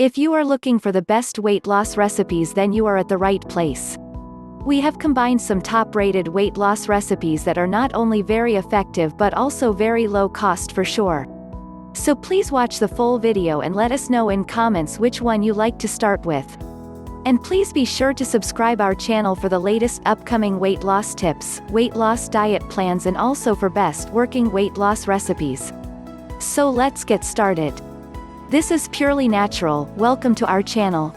If you are looking for the best weight loss recipes, then you are at the right place. We have combined some top-rated weight loss recipes that are not only very effective but also very low cost for sure. So please watch the full video and let us know in comments which one you like to start with. And please be sure to subscribe our channel for the latest upcoming weight loss tips, weight loss diet plans, and also for best working weight loss recipes. So let's get started. This is Purely Natural. Welcome to our channel.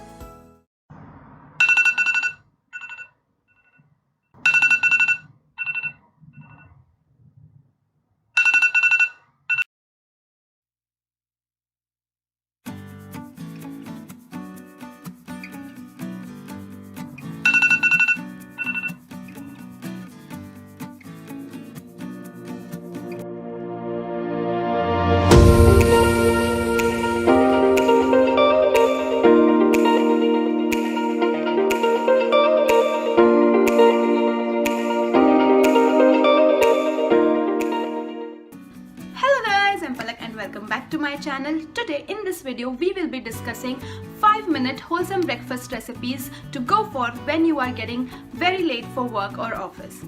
Welcome back to my channel. Today in this video we will be discussing 5-minute wholesome breakfast recipes to go for when you are getting very late for work or office.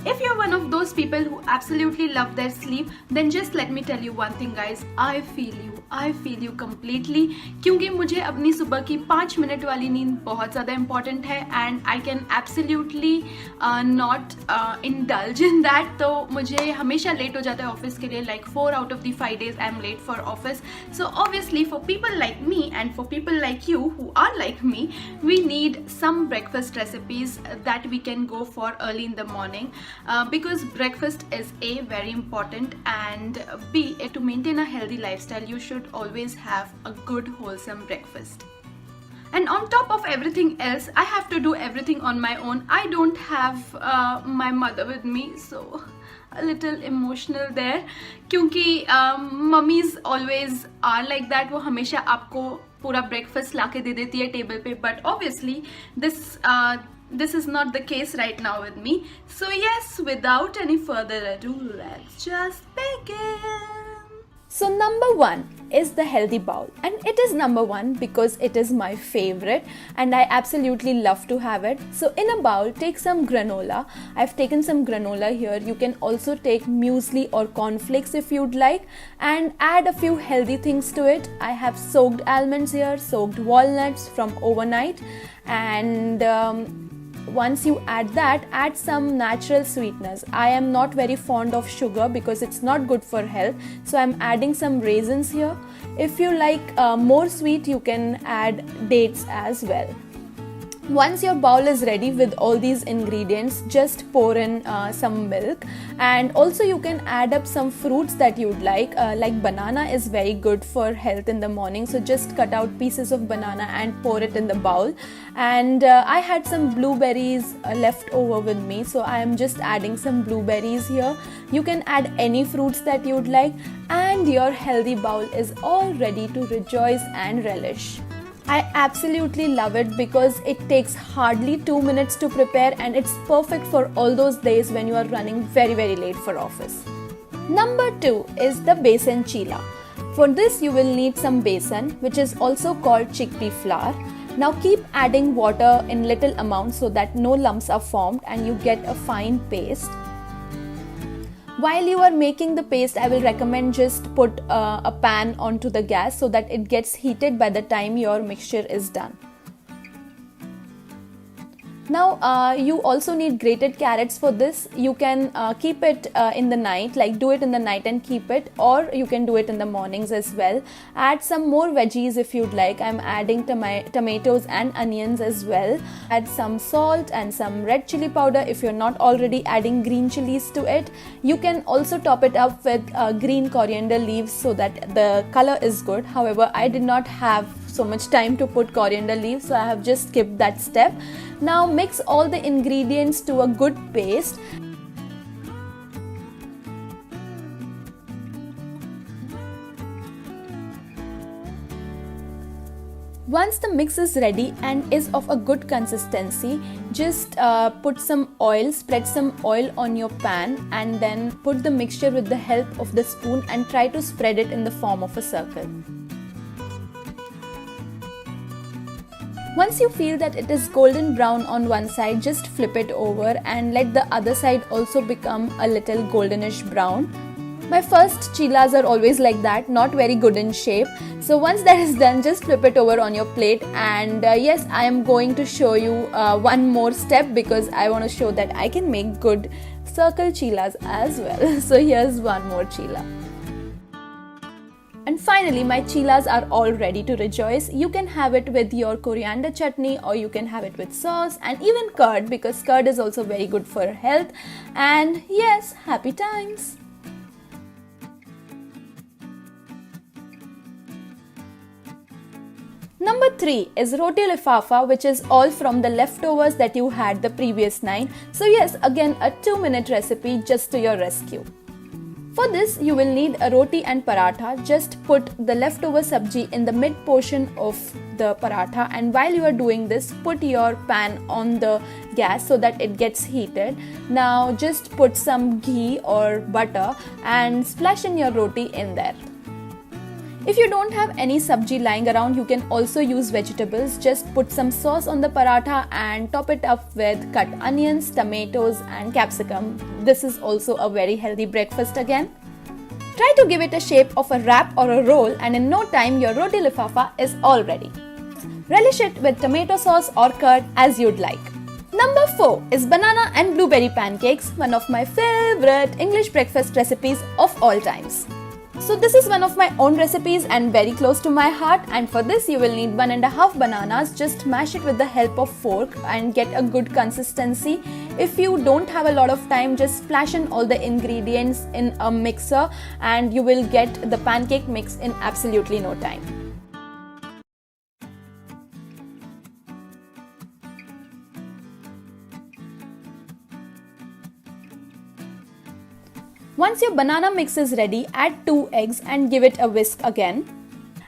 If you're one of those people who absolutely love their sleep, then just let me tell you one thing guys, I feel you completely, क्योंकि मुझे अपनी सुबह की 5 minute वाली नींद बहुत ज़्यादा important है and I can absolutely not indulge in that. तो मुझे हमेशा late हो जाता है ऑफिस के लिए, like 4 out of the 5 days I'm late for office. So obviously for people like me and for people like you who are like me, we need some breakfast recipes that we can go for early in the morning. Because breakfast is A, very important, and B, to maintain a healthy lifestyle you should always have a good wholesome breakfast. And on top of everything else, I have to do everything on my own. I don't have my mother with me, so a little emotional there, क्योंकि mummies always are like that. वो हमेशा आपको पूरा breakfast लाके दे देती है table पे, but obviously this is not the case right now with me. So yes, without any further ado, let's just begin. So number 1 is the healthy bowl, and it is number 1 because it is my favorite and I absolutely love to have it. So in a bowl, take some granola. I've taken some granola here. You can also take muesli or cornflakes if you'd like, and add a few healthy things to it. I have soaked almonds here, soaked walnuts from overnight, and once you add that, add some natural sweeteners. I am not very fond of sugar because it's not good for health, so I'm adding some raisins here. If you like more sweet, you can add dates as well. Once your bowl is ready with all these ingredients, just pour in some milk, and also you can add up some fruits that you'd like banana is very good for health in the morning, so just cut out pieces of banana and pour it in the bowl. And I had some blueberries left over with me, so I am just adding some blueberries here. You can add any fruits that you'd like, and your healthy bowl is all ready to rejoice and relish. I absolutely love it because it takes hardly 2 minutes to prepare, and it's perfect for all those days when you are running very late for office. Number 2 is the Basen Cheela. For this you will need some Basen, which is also called chickpea flour. Now keep adding water in little amounts so that no lumps are formed and you get a fine paste. While you are making the paste, I will recommend just put a pan onto the gas so that it gets heated by the time your mixture is done. Now you also need grated carrots for this. You can keep it in the night, like do it in the night and keep it, or you can do it in the mornings as well. Add some more veggies if you'd like. I'm adding tomatoes and onions as well. Add some salt and some red chili powder if you're not already adding green chilies to it. You can also top it up with green coriander leaves so that the color is good. However, I did not have so much time to put coriander leaves, so I have just skipped that step. Now mix all the ingredients to a good paste. Once the mix is ready and is of a good consistency, just put some oil, spread some oil on your pan, and then put the mixture with the help of the spoon and try to spread it in the form of a circle. Once you feel that it is golden brown on one side, just flip it over and let the other side also become a little goldenish brown. My first cheelas are always like that, not very good in shape. So once that is done, just flip it over on your plate. And yes, I am going to show you one more step because I want to show that I can make good circle cheelas as well. So here's one more cheela. And finally, my cheelas are all ready to rejoice. You can have it with your coriander chutney, or you can have it with sauce and even curd, because curd is also very good for health. And yes, happy times! Number 3 is Roti Lifafa, which is all from the leftovers that you had the previous night. So yes, again a 2-minute recipe just to your rescue. For this, you will need a roti and paratha. Just put the leftover sabji in the mid portion of the paratha, and while you are doing this, put your pan on the gas so that it gets heated. Now just put some ghee or butter and splash in your roti in there. If you don't have any sabji lying around, you can also use vegetables. Just put some sauce on the paratha and top it up with cut onions, tomatoes and capsicum. This is also a very healthy breakfast again. Try to give it a shape of a wrap or a roll, and in no time your roti lifafa is all ready. Relish it with tomato sauce or curd as you'd like. Number 4 is banana and blueberry pancakes, one of my favorite English breakfast recipes of all times. So this is one of my own recipes and very close to my heart, and for this you will need 1.5 bananas. Just mash it with the help of fork and get a good consistency. If you don't have a lot of time, just splash in all the ingredients in a mixer and you will get the pancake mix in absolutely no time. Once your banana mix is ready, add 2 eggs and give it a whisk again.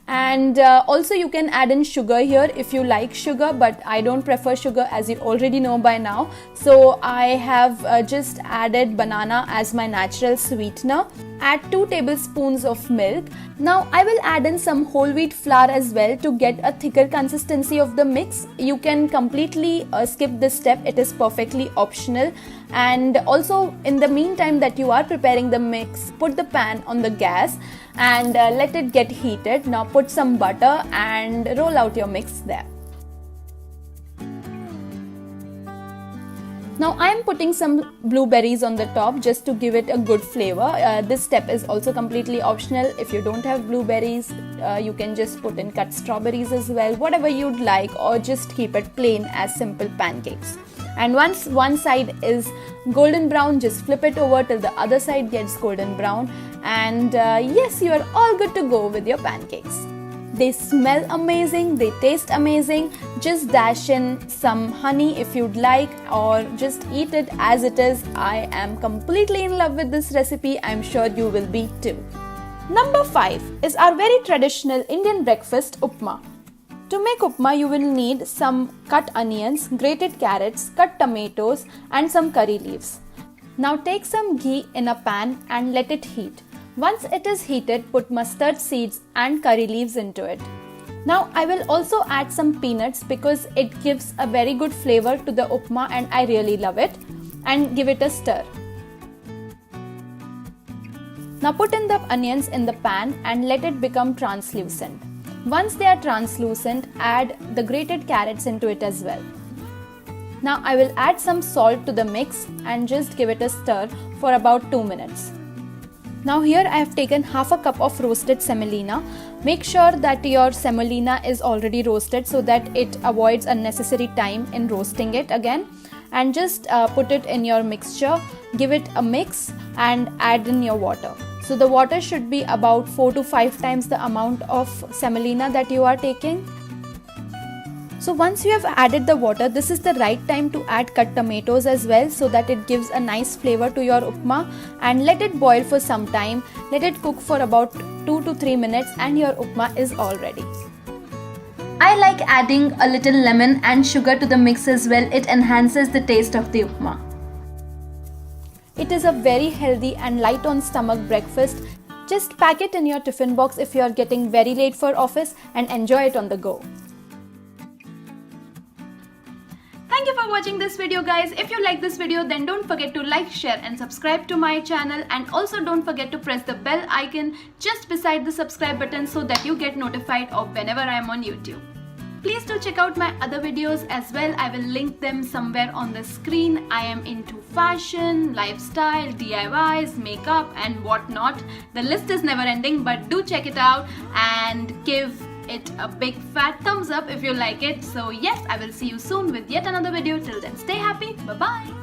And also you can add in sugar here if you like sugar, but I don't prefer sugar, as you already know by now. So I have just added banana as my natural sweetener. Add 2 tablespoons of milk. Now I will add in some whole wheat flour as well to get a thicker consistency of the mix. You can completely skip this step, it is perfectly optional. And also, in the meantime that you are preparing the mix, put the pan on the gas and let it get heated. Now put some butter and roll out your mix there. Now I am putting some blueberries on the top just to give it a good flavor. This step is also completely optional. If you don't have blueberries, you can just put in cut strawberries as well, whatever you'd like, or just keep it plain as simple pancakes. And once one side is golden brown, just flip it over till the other side gets golden brown. And yes, you are all good to go with your pancakes. They smell amazing, they taste amazing. Just dash in some honey if you'd like, or just eat it as it is. I am completely in love with this recipe. I'm sure you will be too. Number 5 is our very traditional Indian breakfast, Upma. To make Upma, you will need some cut onions, grated carrots, cut tomatoes and some curry leaves. Now take some ghee in a pan and let it heat. Once it is heated, put mustard seeds and curry leaves into it. Now I will also add some peanuts because it gives a very good flavor to the Upma and I really love it, and give it a stir. Now put in the onions in the pan and let it become translucent. Once they are translucent, add the grated carrots into it as well. Now I will add some salt to the mix and just give it a stir for about 2 minutes. Now here I have taken half a cup of roasted semolina. Make sure that your semolina is already roasted so that it avoids unnecessary time in roasting it again. And just put it in your mixture, give it a mix and add in your water. So the water should be about 4 to 5 times the amount of semolina that you are taking. So once you have added the water, this is the right time to add cut tomatoes as well, so that it gives a nice flavor to your Upma, and let it boil for some time. Let it cook for about 2 to 3 minutes and your Upma is all ready. I like adding a little lemon and sugar to the mix as well. It enhances the taste of the Upma. It is a very healthy and light on stomach breakfast. Just pack it in your tiffin box if you are getting very late for office and enjoy it on the go. Thank you for watching this video, guys. If you like this video, then don't forget to like, share and subscribe to my channel, and also don't forget to press the bell icon just beside the subscribe button so that you get notified of whenever I am on YouTube. Please do check out my other videos as well. I will link them somewhere on the screen. I am into fashion, lifestyle, DIYs, makeup and whatnot. The list is never ending, but do check it out and give it a big fat thumbs up if you like it. So yes, I will see you soon with yet another video. Till then, stay happy. Bye bye.